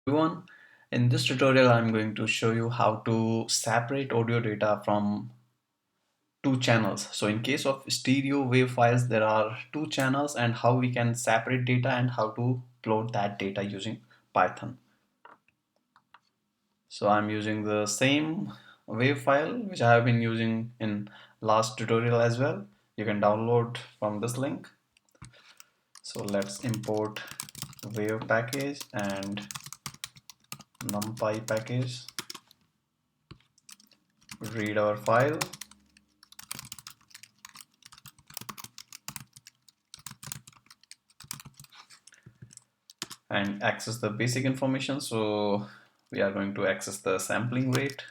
Everyone, in this tutorial I'm going to show you how to separate audio data from two channels. So in case of stereo wave files there are two channels and how we can separate data and how to plot that data using Python. So I'm using the same wave file which I have been using in last tutorial as well. You can download from this link. So let's import wave package and numpy package, read our file and access the basic information. So we are going to access the sampling rate,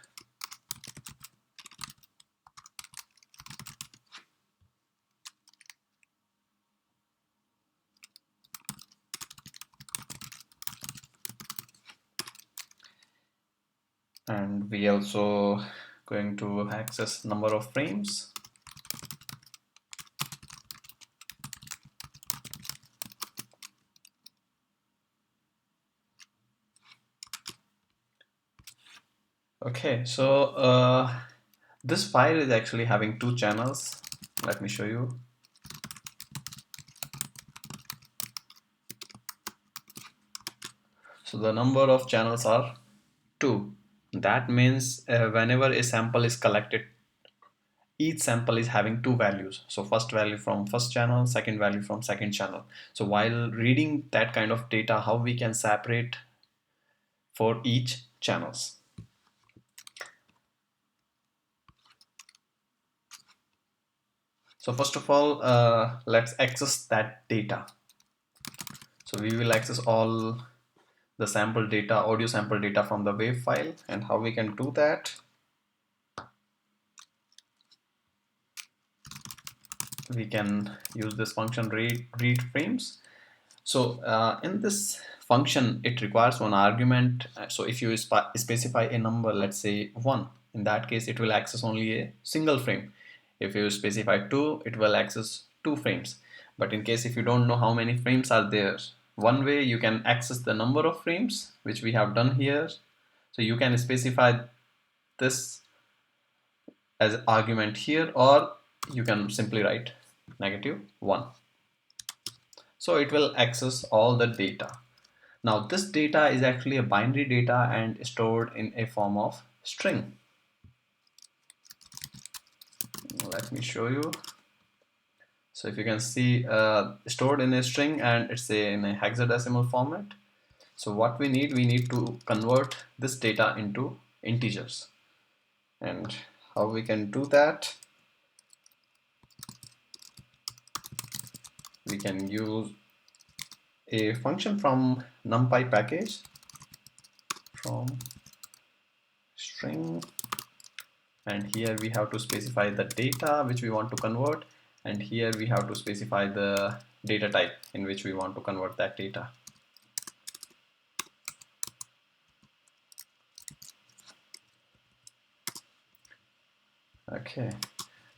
and we also going to access number of frames, okay. So this file is actually having two channels. Let me show you. So the number of channels are two. That means whenever a sample is collected, each sample is having two values. So first value from first channel, second value from second channel. So while reading that kind of data, how we can separate for each channels. So first of all, let's access that data. So we will access all the sample data, audio sample data from the wave file, and how we can do that. We can use this function read frames. So in this function, it requires one argument. So if you specify a number, let's say 1, in that case, it will access only a single frame. If you specify 2, it will access 2 frames. But in case if you don't know how many frames are there, one way you can access the number of frames, which we have done here. So you can specify this as argument here, or you can simply write -1. So it will access all the data. Now this data is actually a binary data and stored in a form of string. Let me show you. So if you can see, stored in a string, and it's in a hexadecimal format. So what we need to convert this data into integers. And how we can do that? We can use a function from numpy package from string, and here we have to specify the data which we want to convert, and here we have to specify the data type in which we want to convert that data. Okay,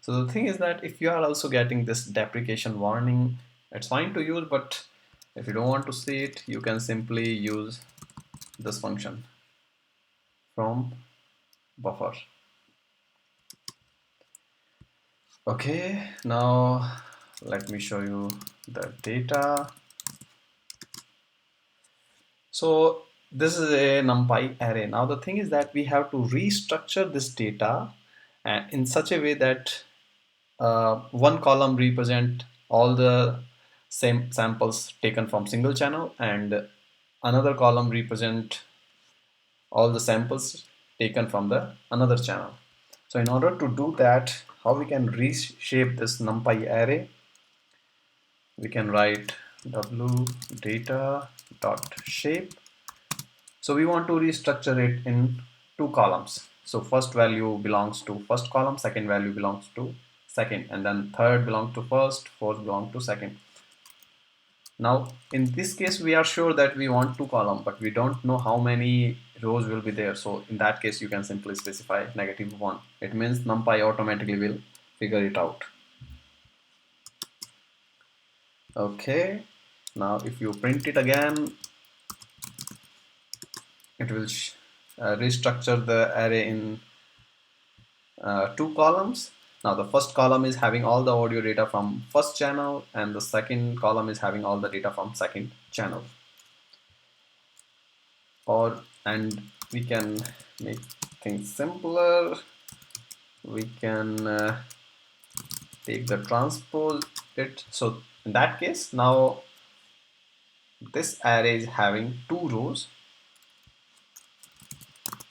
so the thing is that if you are also getting this deprecation warning, it's fine to use, but if you don't want to see it, you can simply use this function from buffer. Okay, now let me show you the data. So this is a numpy array. Now the thing is that we have to restructure this data in such a way that one column represent all the same samples taken from single channel, and another column represent all the samples taken from the another channel. So in order to do that, how we can reshape this numpy array? We can write w data dot shape. So we want to restructure it in two columns. So first value belongs to first column, second value belongs to second, and then third belongs to first, fourth belongs to second. Now in this case we are sure that we want two column, but we don't know how many rows will be there. So in that case you can simply specify -1. It means numpy automatically will figure it out. Okay, now if you print it again, it will restructure the array in two columns. Now the first column is having all the audio data from first channel, and the second column is having all the data from second channel. And we can make things simpler. We can take the transpose it. So in that case, now this array is having two rows.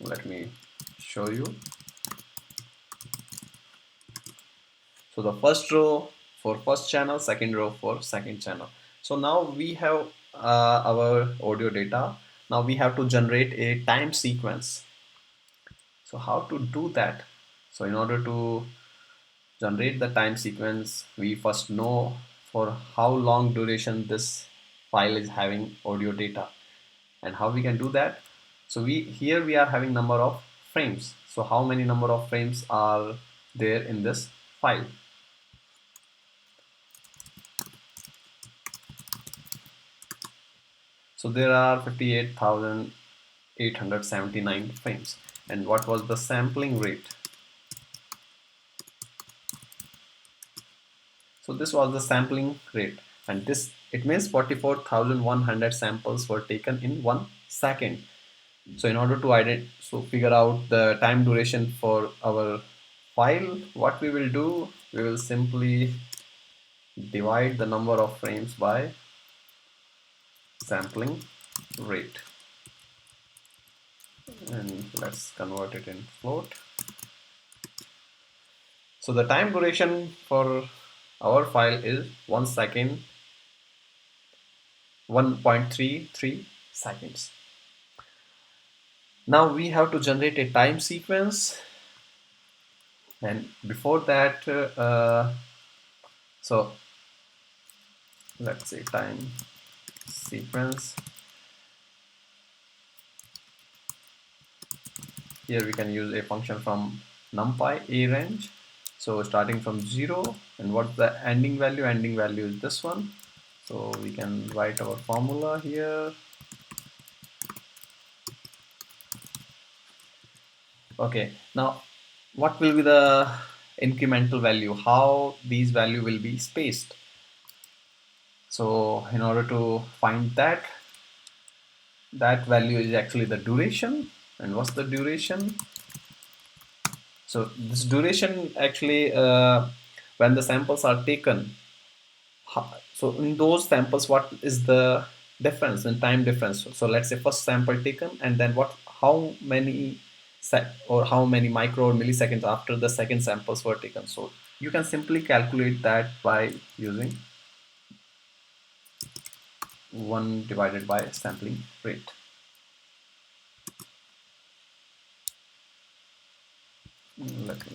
Let me show you. So the first row for first channel, second row for second channel. So now we have our audio data. Now we have to generate a time sequence. So how to do that? So in order to generate the time sequence, we first know for how long duration this file is having audio data, and how we can do that. So we are having number of frames. So how many number of frames are there in this file? So there are 58,879 frames. And what was the sampling rate? So this was the sampling rate, and this it means 44,100 samples were taken in 1 second. So in order to figure out the time duration for our file, what we will do, we will simply divide the number of frames by sampling rate, and let's convert it in float. So the time duration for our file is 1 second, 1.33 seconds. Now we have to generate a time sequence, and before that, so let's say time sequence. Here we can use a function from numpy range. So starting from 0, and what's the ending value? Ending value is this one. So we can write our formula here. Okay, now what will be the incremental value? How these value will be spaced? So in order to find that, that value is actually the duration. And what's the duration? So this duration actually, when the samples are taken, so in those samples, what is the difference in time difference? So let's say first sample taken, and then how many how many micro or milliseconds after the second samples were taken. So you can simply calculate that by using 1 divided by sampling rate. Let me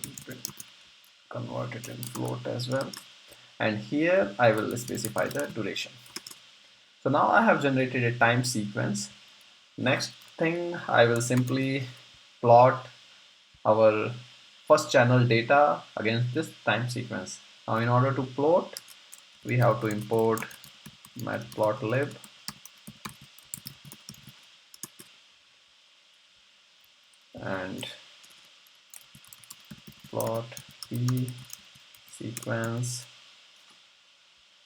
convert it in float as well. And here I will specify the duration. So now I have generated a time sequence. Next thing, I will simply plot our first channel data against this time sequence. Now in order to plot, we have to import matplotlib, and plot p sequence.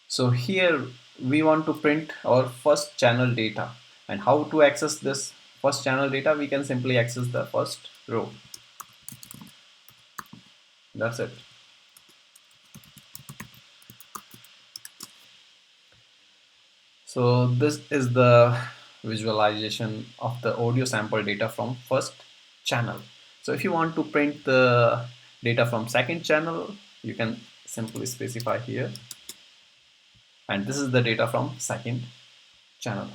So here we want to print our first channel data, and how to access this first channel data? We can simply access the first row. That's it. So this is the visualization of the audio sample data from first channel. So if you want to print the data from second channel, you can simply specify here, and this is the data from second channel.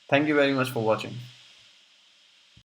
Thank you very much for watching.